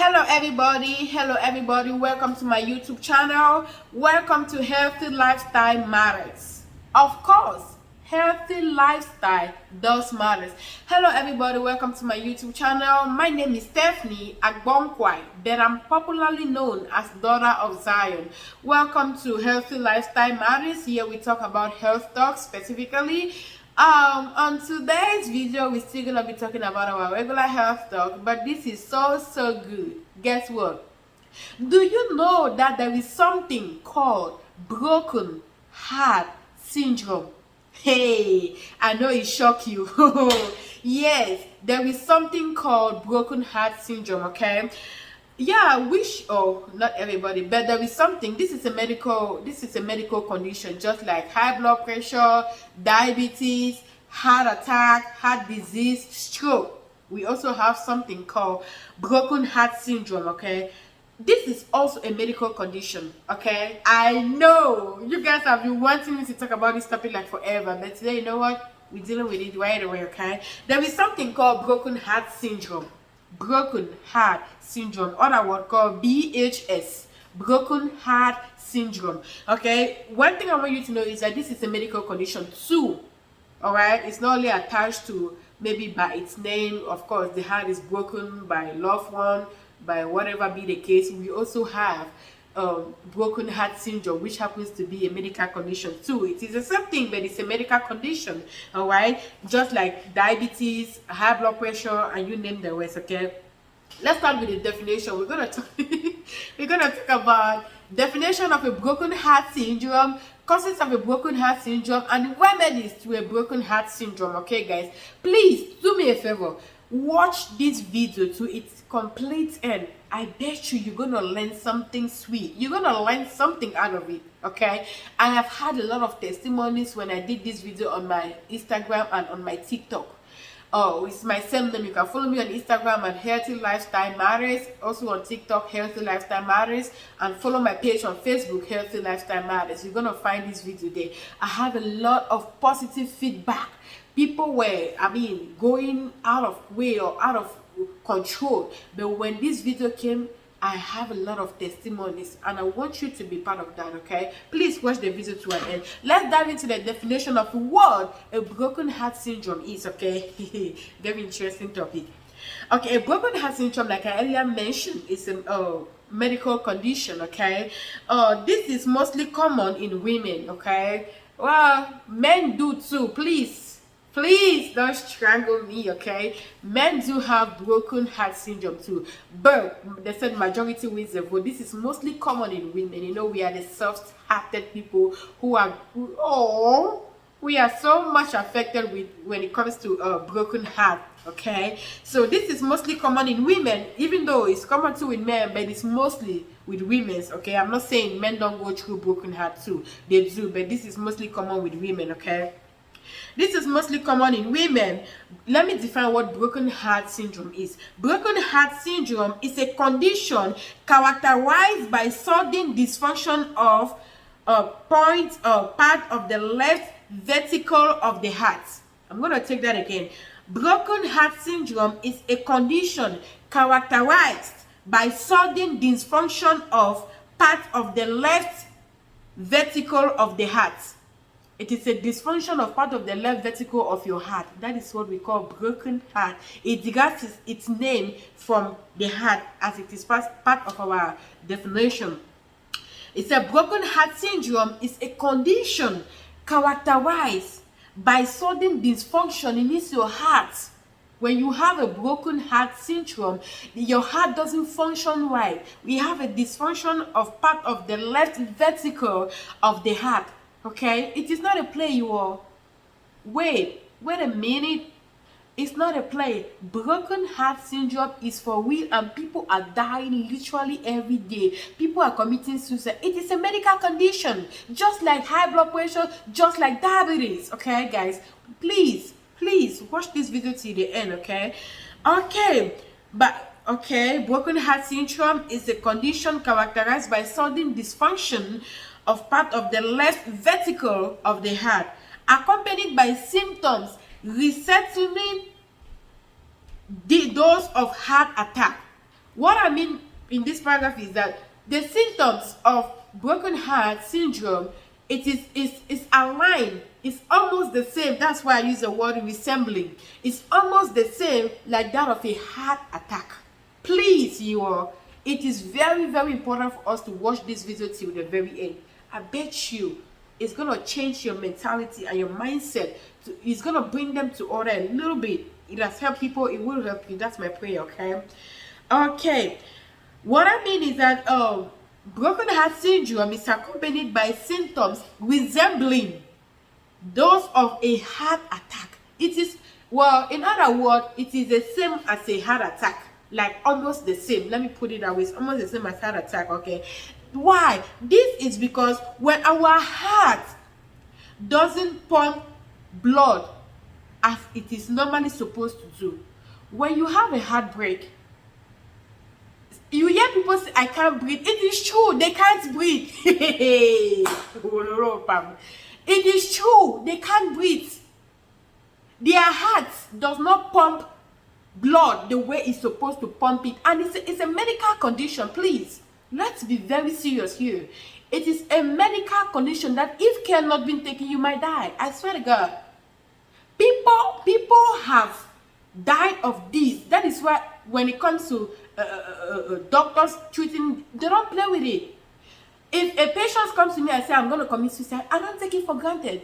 Hello everybody, welcome to my YouTube channel. Welcome to Healthy Lifestyle Matters. Of course, healthy lifestyle does matters. Hello everybody, welcome to my YouTube channel. My name is Stephanie Agbonkwa, but I'm popularly known as Daughter of Zion. Welcome to Healthy Lifestyle Matters. Here we talk about health talk specifically. On today's video, we're still gonna be talking about our regular health talk, but this is so good. Guess what? Do you know that there is something called broken heart syndrome? Hey, I know it shocked you. Yes, there is something called broken heart syndrome, okay? Yeah, not everybody, but there is something. This is a medical condition, just like high blood pressure, diabetes, heart attack, heart disease, stroke. We also have something called broken heart syndrome, okay? This is also a medical condition, okay? I know you guys have been wanting me to talk about this topic like forever, but today, you know what? We're dealing with it right away, okay? There is something called broken heart syndrome. Broken heart syndrome, other word called BHS, broken heart syndrome. Okay, one thing I want you to know is that this is a medical condition too. All right, it's not only attached to maybe by its name. Of course, the heart is broken by a loved one, by whatever be the case. We also have broken heart syndrome, which happens to be a medical condition too. It is the same thing, but it's a medical condition. All right, just like diabetes, high blood pressure, and you name the rest. Okay, let's start with the definition. We're gonna talk about definition of a broken heart syndrome, causes of a broken heart syndrome, and remedies to a broken heart syndrome. Okay, guys, please do me a favor. Watch this video to its complete end. I bet you're gonna learn something sweet. You're gonna learn something out of it, okay? I have had a lot of testimonies when I did this video on my Instagram and on my TikTok. Oh, it's my same name. You can follow me on Instagram at Healthy Lifestyle Matters, also on TikTok, Healthy Lifestyle Matters, and follow my page on Facebook, Healthy Lifestyle Matters. You're gonna find this video there. I have a lot of positive feedback. People were, going out of way or out of control, but when this video came, I have a lot of testimonies and I want you to be part of that, okay? Please watch the video to an end. Let's dive into the definition of what a broken heart syndrome is, okay? Very interesting topic. Okay, a broken heart syndrome, like I earlier mentioned, is a medical condition, okay? This is mostly common in women, okay? Well, men do too. Please don't strangle me, okay? Men do have broken heart syndrome too, but they said majority wins the vote. This is mostly common in women. You know, we are the soft-hearted people we are so much affected with when it comes to broken heart, okay? So this is mostly common in women, even though it's common too with men, but it's mostly with women, okay? I'm not saying men don't go through broken heart too. They do, but this is mostly common with women, okay? This is mostly common in women. Let me define what broken heart syndrome is. Broken heart syndrome is a condition characterized by sudden dysfunction of a point or part of the left ventricle of the heart. I'm going to take that again. Broken heart syndrome is a condition characterized by sudden dysfunction of part of the left ventricle of the heart. It is a dysfunction of part of the left ventricle of your heart. That is what we call broken heart. It derives its name from the heart, as it is part of our definition. It's a broken heart syndrome is a condition characterized by sudden dysfunction in your heart. When you have a broken heart syndrome, your heart doesn't function right. We have a dysfunction of part of the left ventricle of the heart. Okay, it is not a play, you all. Wait a minute. It's not a play. Broken heart syndrome is for real, and people are dying literally every day. People are committing suicide. It is a medical condition, just like high blood pressure, just like diabetes. Okay, guys, please watch this video till the end. Okay, broken heart syndrome is a condition characterized by sudden dysfunction of part of the left ventricle of the heart, accompanied by symptoms resembling those of heart attack What I mean in this paragraph is that the symptoms of broken heart syndrome, it is aligned. It's almost the same. That's why I use the word resembling. It's almost the same like that of a heart attack. Please, you all, it is very, very important for us to watch this video till the very end. I bet you it's gonna change your mentality and your mindset. It's gonna bring them to order a little bit. It has helped people. It will help you. That's my prayer. Okay. What I mean is that broken heart syndrome is accompanied by symptoms resembling those of a heart attack. It is, well, in other words, it is the same as a heart attack, like almost the same. Let me put it that way. It's almost the same as heart attack. Okay, why? This is because when our heart doesn't pump blood as it is normally supposed to do, when you have a heartbreak, you hear people say, I can't breathe. It is true, they can't breathe. It is true, they can't breathe. Their heart does not pump blood the way it's supposed to pump it. And it's a medical condition, please. Let's be very serious here. It is a medical condition that if care not been taken, you might die. I swear to God. People have died of this. That is why when it comes to doctors treating, they don't play with it. If a patient comes to me and say, I'm going to commit suicide, I don't take it for granted.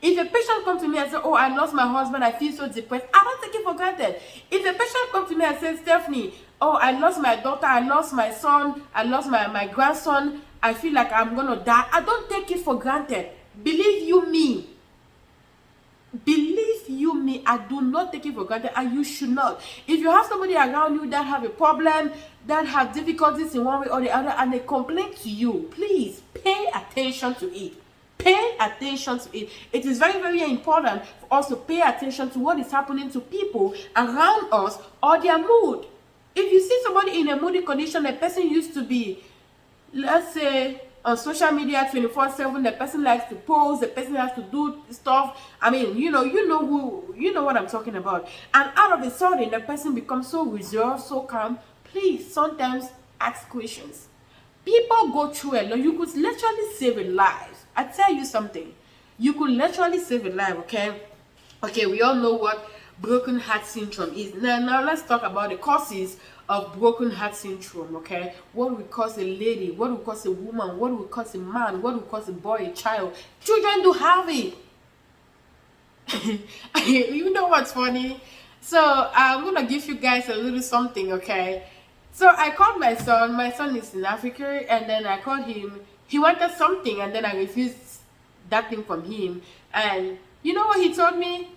If a patient comes to me and says, oh, I lost my husband, I feel so depressed, I don't take it for granted. If a patient comes to me and says, Stephanie, oh, I lost my daughter, I lost my son, I lost my grandson, I feel like I'm going to die, I don't take it for granted. Believe you me. Believe you me, I do not take it for granted, and you should not. If you have somebody around you that have a problem, that have difficulties in one way or the other, and they complain to you, please pay attention to it. Pay attention to it. It is very, very important for us to pay attention to what is happening to people around us or their mood. If you see somebody in a moody condition, a person used to be, let's say, on social media 24/7, the person likes to post, the person has to do stuff. I mean, you know what I'm talking about. And out of a sudden, the person becomes so reserved, so calm. Please, sometimes ask questions. People go through a lot. You could literally save a life. I tell you something. You could literally save a life, okay? Okay, we all know what broken heart syndrome is. Now let's talk about the causes of broken heart syndrome, okay? What will cause a lady? What will cause a woman? What will cause a man? What will cause a boy, a child? Children do have it. You know what's funny? So I'm gonna give you guys a little something, okay? So I called my son. My son is in Africa, and then I called him. He wanted something, and then I refused that thing from him. And you know what he told me?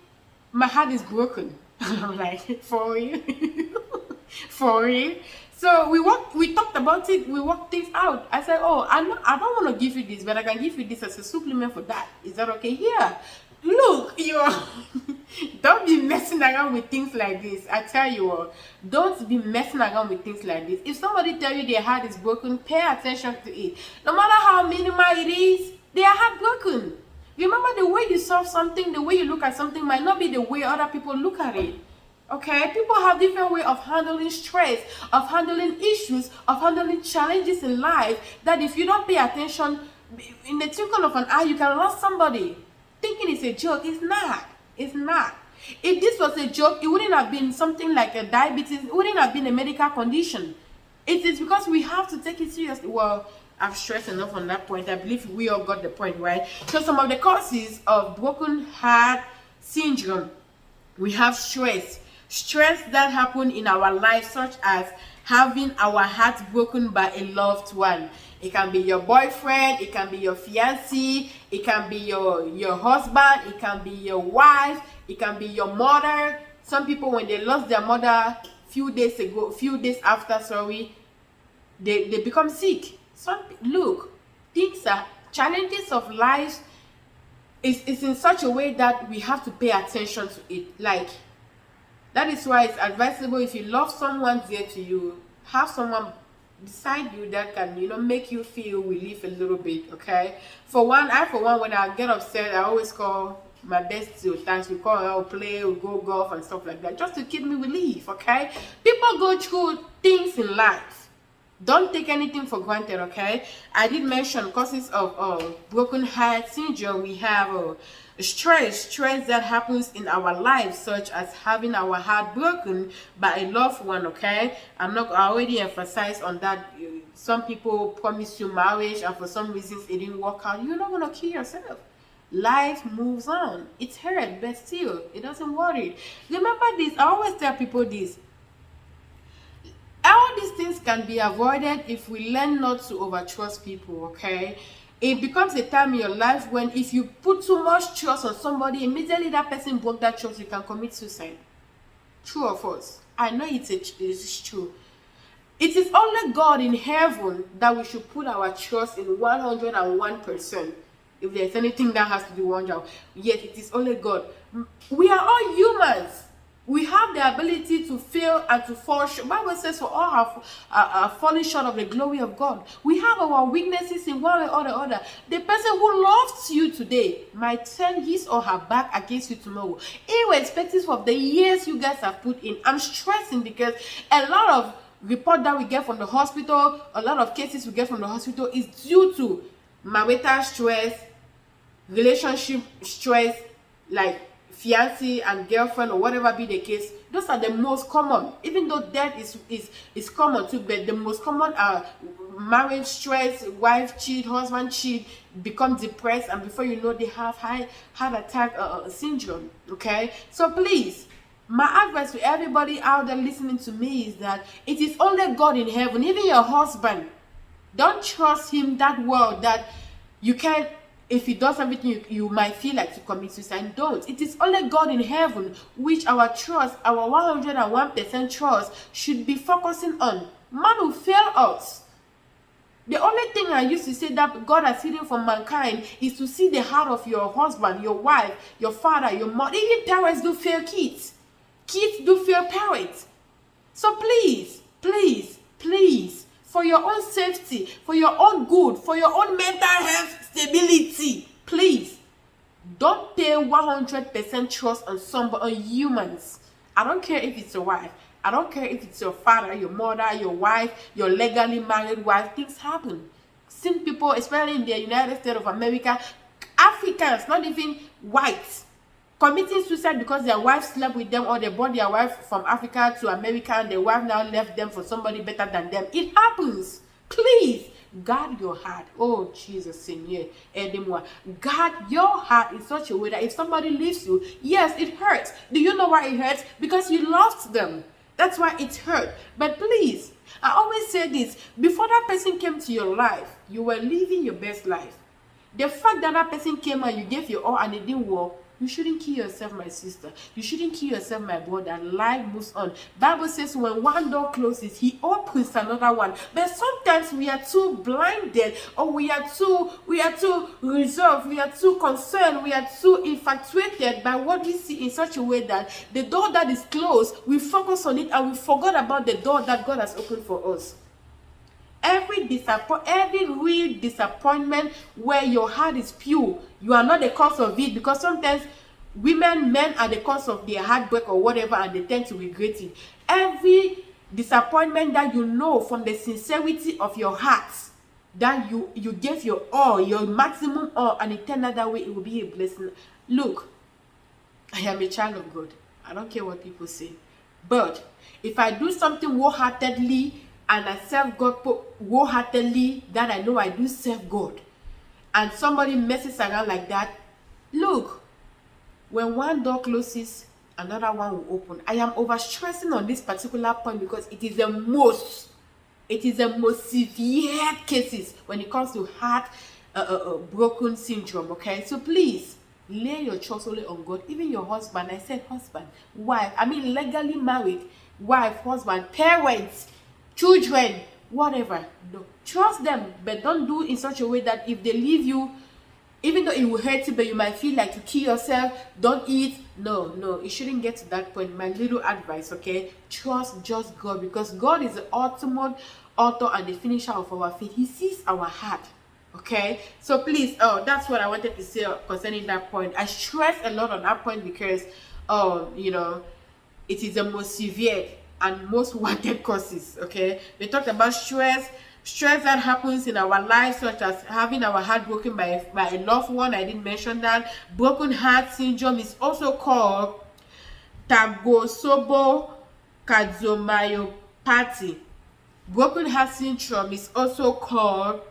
My heart is broken. I'm like, for real? For real? So we talked about it, we worked things out. I said, oh, I don't want to give you this, but I can give you this as a supplement for that. Is that okay? Here, look, don't be messing around with things like this. I tell you all, don't be messing around with things like this. If somebody tell you their heart is broken, pay attention to it. No matter how minimal it is, they are heartbroken. Remember, the way you solve something, the way you look at something might not be the way other people look at it. Okay, people have different way of handling stress, of handling issues, of handling challenges in life, that if you don't pay attention, in the twinkle of an eye, you can lose somebody. Thinking it's a joke. It's not. It's not. If this was a joke, it wouldn't have been something like a diabetes. It wouldn't have been a medical condition. It is because we have to take it seriously. Well, I've stressed enough on that point. I believe we all got the point, right? So some of the causes of broken heart syndrome, we have stress. Stress that happen in our life, such as having our heart broken by a loved one. It can be your boyfriend, it can be your fiancé, it can be your husband, it can be your wife, it can be your mother. Some people, when they lost their mother few days after, they become sick. Look, things are challenges of life is in such a way that we have to pay attention to it. Like, that is why it's advisable, if you love someone dear to you, have someone beside you that can, make you feel relief a little bit, okay? For one, when I get upset, I always call my bestie, times we call her, play, we go golf and stuff like that, just to keep me relief. Okay, people go through things in life. Don't take anything for granted. Okay, I did mention causes of broken heart syndrome. We have stress that happens in our lives, such as having our heart broken by a loved one. Okay, I already emphasized on that. Some people promise you marriage and for some reasons it didn't work out. You're not gonna kill yourself. Life moves on. It's hurt, but still it doesn't worry. Remember this, I always tell people this: all these things can be avoided if we learn not to overtrust people. Okay, it becomes a time in your life when if you put too much trust on somebody, immediately that person broke that trust, you can commit suicide. True or false? I know it's true. It is only God in heaven that we should put our trust in 101%. If there's anything that has to do with 100, yet it is only God. We are all humans. We have the ability to fail and to fall short. The Bible says, for all have fallen short of the glory of God. We have our weaknesses in one way or the other. The person who loves you today might turn his or her back against you tomorrow, irrespective of the years you guys have put in. I'm stressing because a lot of report that we get from the hospital, a lot of cases we get from the hospital is due to marital stress, relationship stress, like fiancé and girlfriend or whatever be the case. Those are the most common, even though that is common too, but the most common are marriage stress, wife cheat, husband cheat, become depressed, and before you know they have heart attack syndrome. Okay, so please, my advice to everybody out there listening to me is that it is only God in heaven. Even your husband, don't trust him that well that you can't. If he does everything, you might feel like to commit suicide. Don't. It is only God in heaven which our trust, our 101% trust, should be focusing on. Man will fail us. The only thing I used to say that God has hidden from mankind is to see the heart of your husband, your wife, your father, your mother. Even parents do fail kids. Kids do fail parents. So please, please, please, for your own safety, for your own good, for your own mental health stability, please don't pay 100% trust on somebody, on humans. I don't care if it's your wife, I don't care if it's your father, your mother, your wife, your legally married wife. Things happen. Seen people, especially in the United States of America, Africans, not even whites, committing suicide because their wife slept with them, or they brought their wife from Africa to America and the wife now left them for somebody better than them. It happens. Please guard your heart. Oh Jesus, Seigneur, aide-moi. Guard your heart in such a way that if somebody leaves you, yes, it hurts. Do you know why it hurts? Because you lost them. That's why it hurt. But please, I always say this: before that person came to your life, you were living your best life. The fact that that person came and you gave your all and it didn't work, you shouldn't kill yourself, my sister. You shouldn't kill yourself, my brother. Life moves on. Bible says when one door closes, he opens another one. But sometimes we are too blinded, or we are too reserved, we are too concerned, we are too infatuated by what we see in such a way that the door that is closed, we focus on it and we forgot about the door that God has opened for us. Every real disappointment where your heart is pure, you are not the cause of it, because sometimes men are the cause of their heartbreak or whatever, and they tend to regret it. Every disappointment that you know from the sincerity of your heart, that you gave your all, your maximum all, and it turned out that way, it will be a blessing. Look, I am a child of God. I don't care what people say. But if I do something wholeheartedly, and I serve God wholeheartedly, that I know I do serve God, and somebody messes around like that, look, when one door closes, another one will open. I am overstressing on this particular point because it is the most severe cases when it comes to heart broken syndrome. Okay, so please lay your trust only on God. Even your husband, I said husband, wife, I mean legally married, wife, husband, parents, children, whatever. No, trust them, but don't do it in such a way that if they leave you, even though it will hurt you, but you might feel like to kill yourself, don't eat. No, it shouldn't get to that point. My little advice, okay? Trust just God, because God is the ultimate author and the finisher of our faith. He sees our heart. Okay, so please, that's what I wanted to say concerning that point. I stress a lot on that point because you know, it is the most severe and most wanted causes. Okay, we talked about stress that happens in our lives, such as having our heart broken by a loved one. I didn't mention that. Broken heart syndrome is also called Tagosobo cardiomyopathy. Broken heart syndrome is also called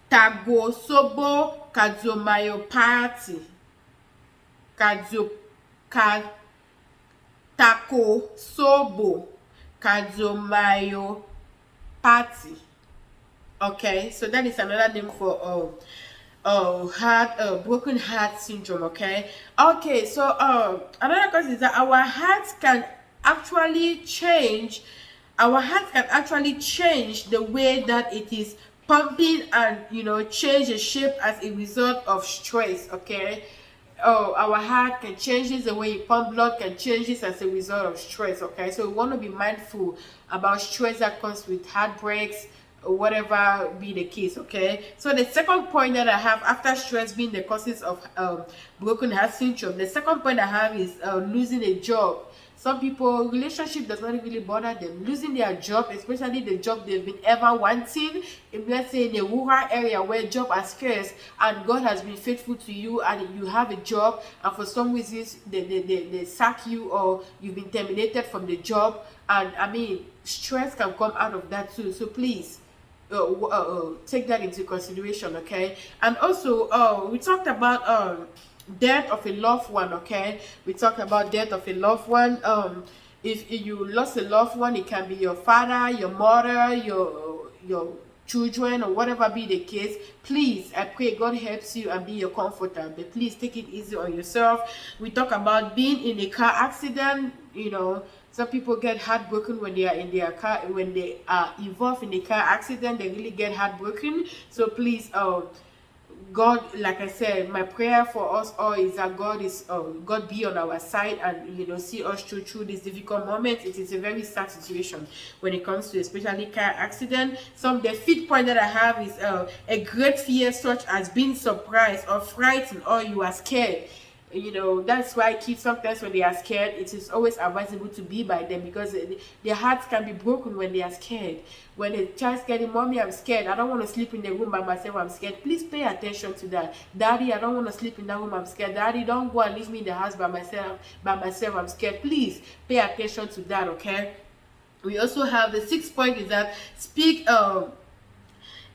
Tagosobo cardiomyopathy. Cardio, car, Tagosobo cardiomyopathy. Okay, so that is another name for broken heart syndrome. Okay, so another cause is that our heart can actually change the way that it is pumping, and change the shape as a result of stress. Okay, our heart can change this, the way you pump blood can change this as a result of stress. Okay, so we want to be mindful about stress that comes with heartbreaks or whatever be the case. Okay, so the second point that I have, after stress being the causes of broken heart syndrome, the second point I have is losing a job. Some people, relationship does not really bother them. Losing their job, especially the job they've been ever wanting, if let's say in a rural area where job are scarce and God has been faithful to you and you have a job, and for some reasons they sack you, or you've been terminated from the job, and I mean, stress can come out of that too. So please, take that into consideration. Okay, and also we talked about death of a loved one. Okay, we talked about death of a loved one. If you lost a loved one, it can be your father, your mother, your children, or whatever be the case. Please, I pray God helps you and be your comforter, but please take it easy on yourself. We talk about being in a car accident. Some people get heartbroken when they are in their car. When they are involved in a car accident, they really get heartbroken. So please, God, like I said, my prayer for us all is that God be on our side and see us through these difficult moments. It is a very sad situation when it comes to especially car accident. The fifth point that I have is a great fear, such as being surprised or frightened, or you are scared. That's why kids, sometimes when they are scared, it is always advisable to be by them, because their hearts can be broken when they are scared. When a child's scared, "Mommy, I'm scared, I don't want to sleep in the room by myself, I'm scared." Please pay attention to that. "Daddy, I don't want to sleep in that room, I'm scared." "Daddy, don't go and leave me in the house by myself, I'm scared." Please pay attention to that. Okay, we also have the sixth point is that speak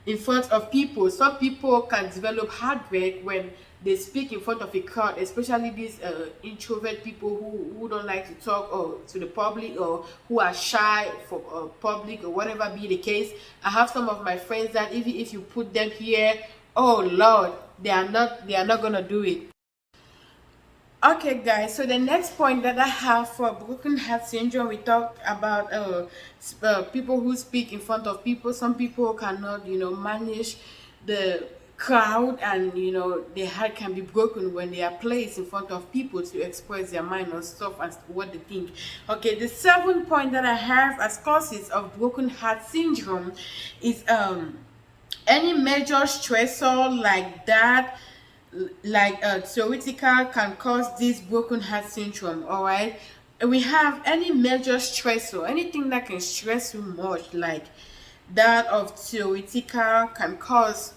in front of people. Some people can develop heartbreak when they speak in front of a crowd, especially these introvert people who don't like to talk or to the public, or who are shy for public, or whatever be the case. I have some of my friends that even if you put them here, oh Lord, they are not gonna do it. Okay, guys, so the next point that I have for broken heart syndrome, we talked about people who speak in front of people. Some people cannot manage the crowd, and their heart can be broken when they are placed in front of people to express their mind or stuff and what they think. Okay, the seventh point that I have as causes of broken heart syndrome is any major stressor like that, like theoretical, can cause this broken heart syndrome. All right, we have any major stressor, anything that can stress you much, like that of theoretical, can cause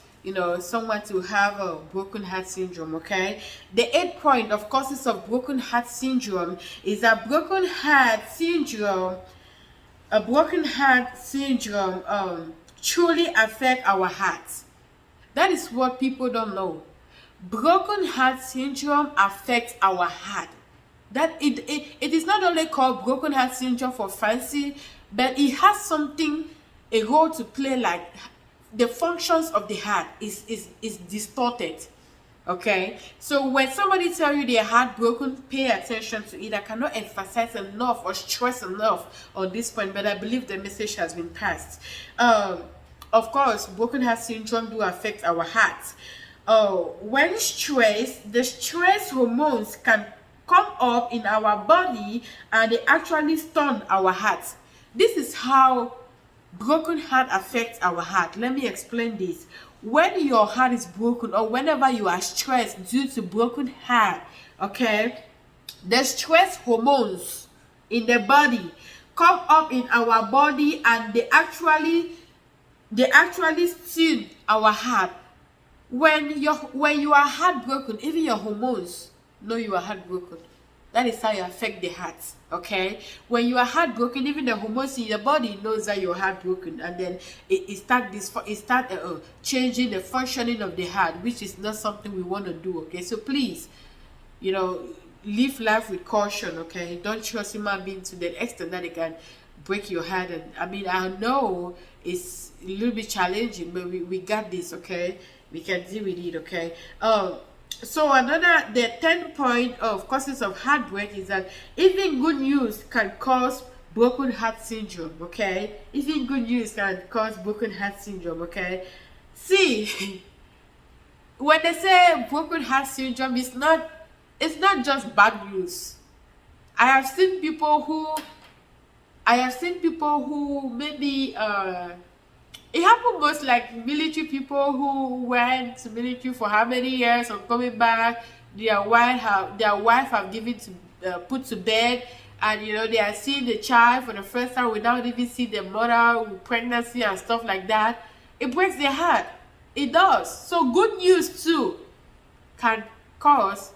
someone to have a broken heart syndrome. Okay, the eighth point of causes of broken heart syndrome is that a broken heart syndrome truly affect our hearts. That is what people don't know. Broken heart syndrome affects our heart. That it is not only called broken heart syndrome for fancy, but it has a role to play. Like, the functions of the heart is distorted. Okay, so when somebody tell you their heart broken, pay attention to it. I cannot emphasize enough or stress enough on this point, but I believe the message has been passed. Of course, broken heart syndrome do affect our hearts. When the stress hormones can come up in our body, and they actually stun our hearts. This is how broken heart affects our heart. Let me explain this. when your heart is broken, or whenever you are stressed due to broken heart, okay, the stress hormones in the body come up in our body, and they actually steal our heart. When you are heartbroken, even your hormones know you are heartbroken. That is how you affect the heart. Okay, when you are heartbroken, even the hormones in your body knows that you're heartbroken, and then it start changing the functioning of the heart, which is not something we want to do. Okay, so please, you know, live life with caution. Okay, don't trust human beings to the extent that they can break your heart. And I mean, I know it's a little bit challenging, but we got this. Okay, we can deal with it. Okay. So the 10th point of causes of heartbreak is that even good news can cause broken heart syndrome. Okay, even good news can cause broken heart syndrome. Okay, see, when they say broken heart syndrome, it's not just bad news. I have seen people who maybe it happened most like military people who went to military for how many years, or coming back, their wife have given to put to bed, and they are seeing the child for the first time without even seeing the mother with pregnancy and stuff like that. It breaks their heart. It does. So good news too can cause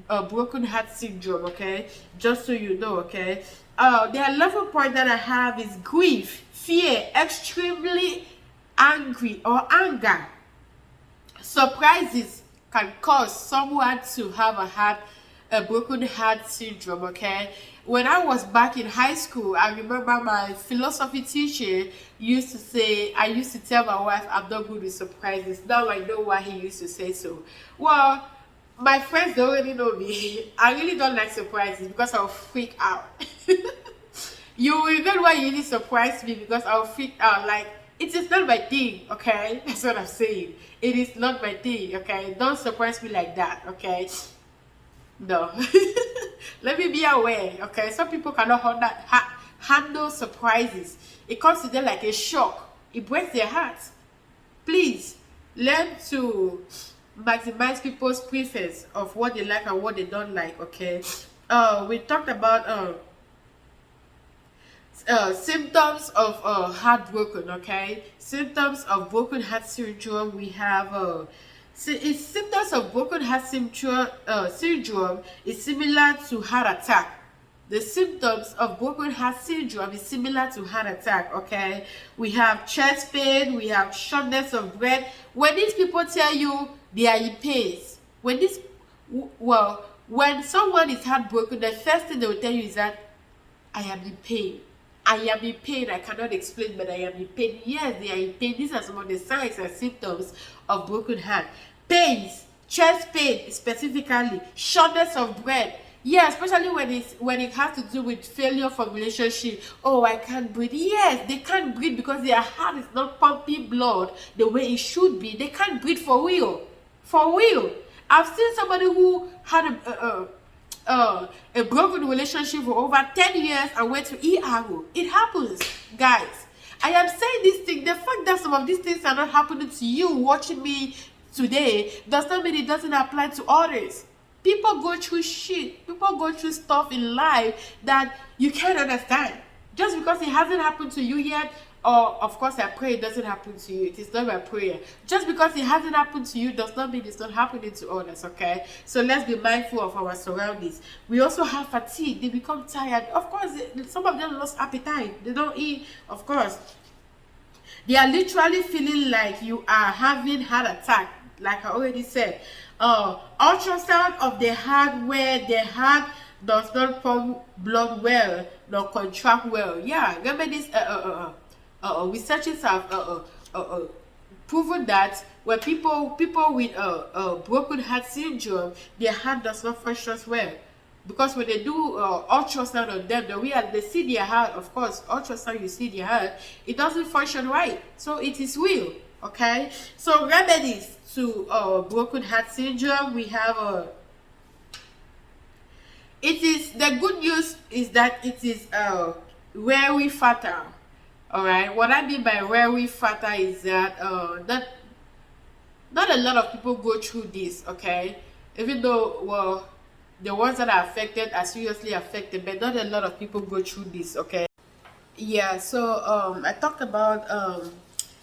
a broken heart syndrome. Okay, just so you know. Okay, the 11th point that I have is grief, fear, extremely angry or anger. Surprises can cause someone to have a broken heart syndrome. Okay, when I was back in high school, I remember my philosophy teacher used to say, I used to tell my wife, I'm not good with surprises. Now I know why he used to say so. Well, my friends don't already know me. I really don't like surprises because I'll freak out. You will regret why you really surprise me, because I'll freak out. Like, it is not my thing. Okay, that's what I'm saying. It is not my thing. Okay, don't surprise me like that. Okay, no. Let me be aware. Okay, some people cannot handle surprises. It comes to them like a shock. It breaks their hearts. Please learn to maximize people's preference of what they like and what they don't like. Okay, we talked about symptoms of heartbroken. Okay, symptoms of broken heart syndrome. We have symptoms of broken heart syndrome is similar to heart attack. The symptoms of broken heart syndrome is similar to heart attack. Okay, we have chest pain, we have shortness of breath. When these people tell you they are in pain, when someone is heartbroken, the first thing they will tell you is that I am in pain. I am in pain. I cannot explain, but I am in pain. Yes, they are in pain. These are some of the signs and symptoms of broken heart. Pains, chest pain specifically, shortness of breath. Yeah, especially when it has to do with failure from relationship. Oh, I can't breathe. Yes, they can't breathe because their heart is not pumping blood the way it should be. They can't breathe for real. For real. I've seen somebody who had a broken relationship for over 10 years and went to ER. It happens, guys. I am saying this thing. The fact that some of these things are not happening to you watching me today does not mean it doesn't apply to others. People go through shit. People go through stuff in life that you can't understand. Just because it hasn't happened to you yet, or of course I pray it doesn't happen to you. It is not my prayer. Just because it hasn't happened to you does not mean it's not happening to others. Okay, so let's be mindful of our surroundings. We also have fatigue. They become tired. Of course, some of them lost appetite. They don't eat. Of course, they are literally feeling like you are having heart attack. Like I already said, ultrasound of the heart, where the heart does not pump blood well nor contract well. Yeah, remedies. Researchers have proven that when people with broken heart syndrome, their heart does not function well. Because when they do ultrasound on them, they see their heart. Of course, ultrasound, you see their heart, it doesn't function right. So it is real. Okay, so remedies to broken heart syndrome, we have it is, the good news is that it is very fatal. All right, what I mean by very fatal is that not a lot of people go through this, okay? Even though, well, the ones that are affected are seriously affected, but not a lot of people go through this, okay? Yeah, so I talked about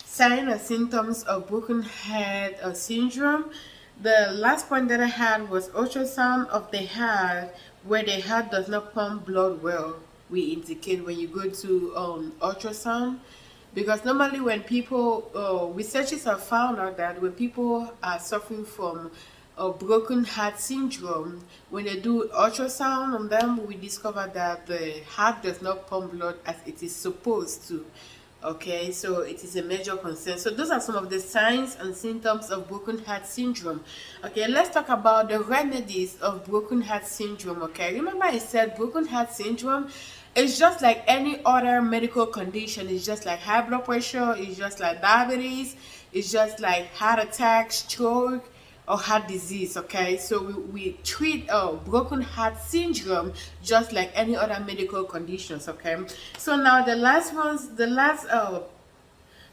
signs and symptoms of broken head syndrome. The last point that I had was ultrasound of the heart where the heart does not pump blood well. We indicate when you go to ultrasound, because normally when people researchers have found out that when people are suffering from a broken heart syndrome, when they do ultrasound on them, we discover that the heart does not pump blood as it is supposed to. Okay, so it is a major concern. So those are some of the signs and symptoms of broken heart syndrome. Okay, let's talk about the remedies of broken heart syndrome. Okay, remember I said broken heart syndrome is just like any other medical condition. It's just like high blood pressure, it's just like diabetes, it's just like heart attack, stroke, or heart disease. Okay, so we treat broken heart syndrome just like any other medical conditions. Okay, so now the last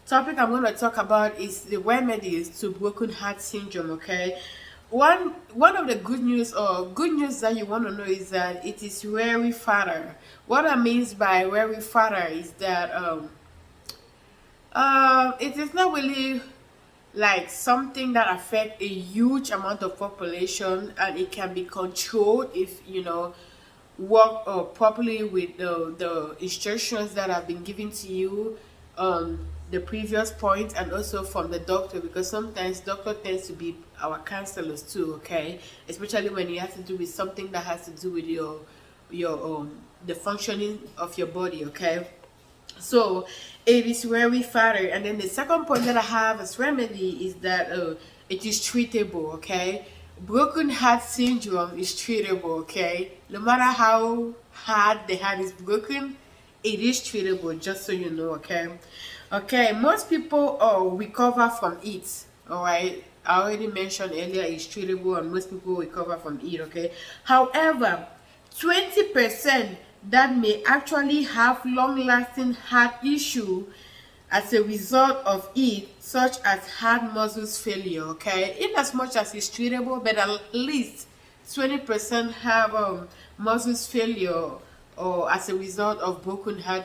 topic I'm going to talk about is the remedies to broken heart syndrome. Okay, one of the good news that you want to know is that it is very fatal. What I means by very fatal is that it is not really like something that affect a huge amount of population, and it can be controlled if you know work properly with the instructions that have been given to you the previous point, and also from the doctor, because sometimes doctor tends to be our counselors too. Okay, especially when it has to do with something that has to do with your the functioning of your body. Okay, so it is very fatal. And then the second point that I have as remedy is that it is treatable. Okay, broken heart syndrome is treatable. Okay, no matter how hard the heart is broken, it is treatable, just so you know. Okay, okay, most people recover from it. All right, I already mentioned earlier it's treatable and most people recover from it. Okay, however, 20% that may actually have long-lasting heart issue as a result of it, such as heart muscles failure. Okay, in as much as it's treatable, but at least 20% have muscles failure or as a result of broken heart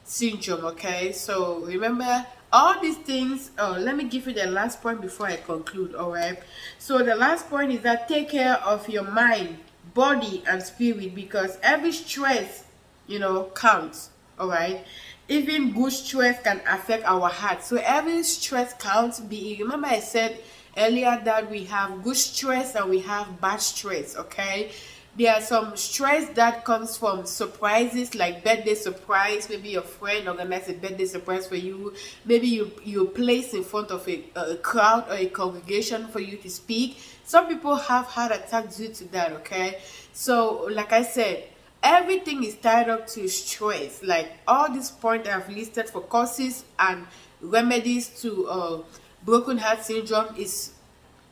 syndrome. Okay, so remember all these things. Let me give you the last point before I conclude. All right, so the last point is that take care of your mind, body, and spirit, because every stress, you know, counts. All right, even good stress can affect our heart, so every stress counts. Remember I said earlier that we have good stress and we have bad stress. Okay, there are some stress that comes from surprises, like birthday surprise. Maybe your friend organized a birthday surprise for you. Maybe you place in front of a crowd or a congregation for you to speak. Some people have heart attacks due to that. Okay, so like I said, everything is tied up to stress. Like all these points I've listed for causes and remedies to broken heart syndrome is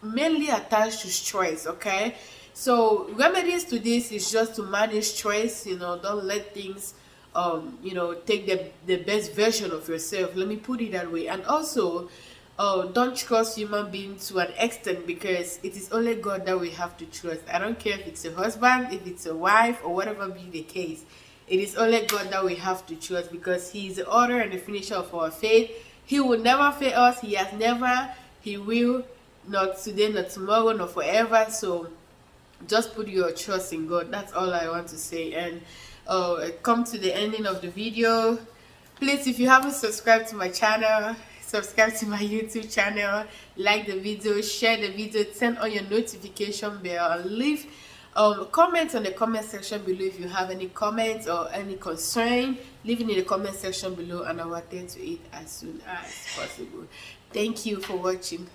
mainly attached to stress. Okay, so remedies to this is just to manage stress. You know, don't let things you know, take the best version of yourself, let me put it that way. And also don't trust human beings to an extent, because it is only God that we have to trust. I don't care if it's a husband, if it's a wife, or whatever be the case. It is only God that we have to trust, because He is the author and the finisher of our faith. He will never fail us. He has never, He will not today, not tomorrow, not forever. So just put your trust in God. That's all I want to say. And come to the ending of the video. Please, if you haven't subscribed to my channel, subscribe to my YouTube channel, like the video, share the video, turn on your notification bell, and leave comments on the comment section below. If you have any comments or any concern, leave it in the comment section below, and I will attend to it as soon as possible. Thank you for watching.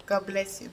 God bless you.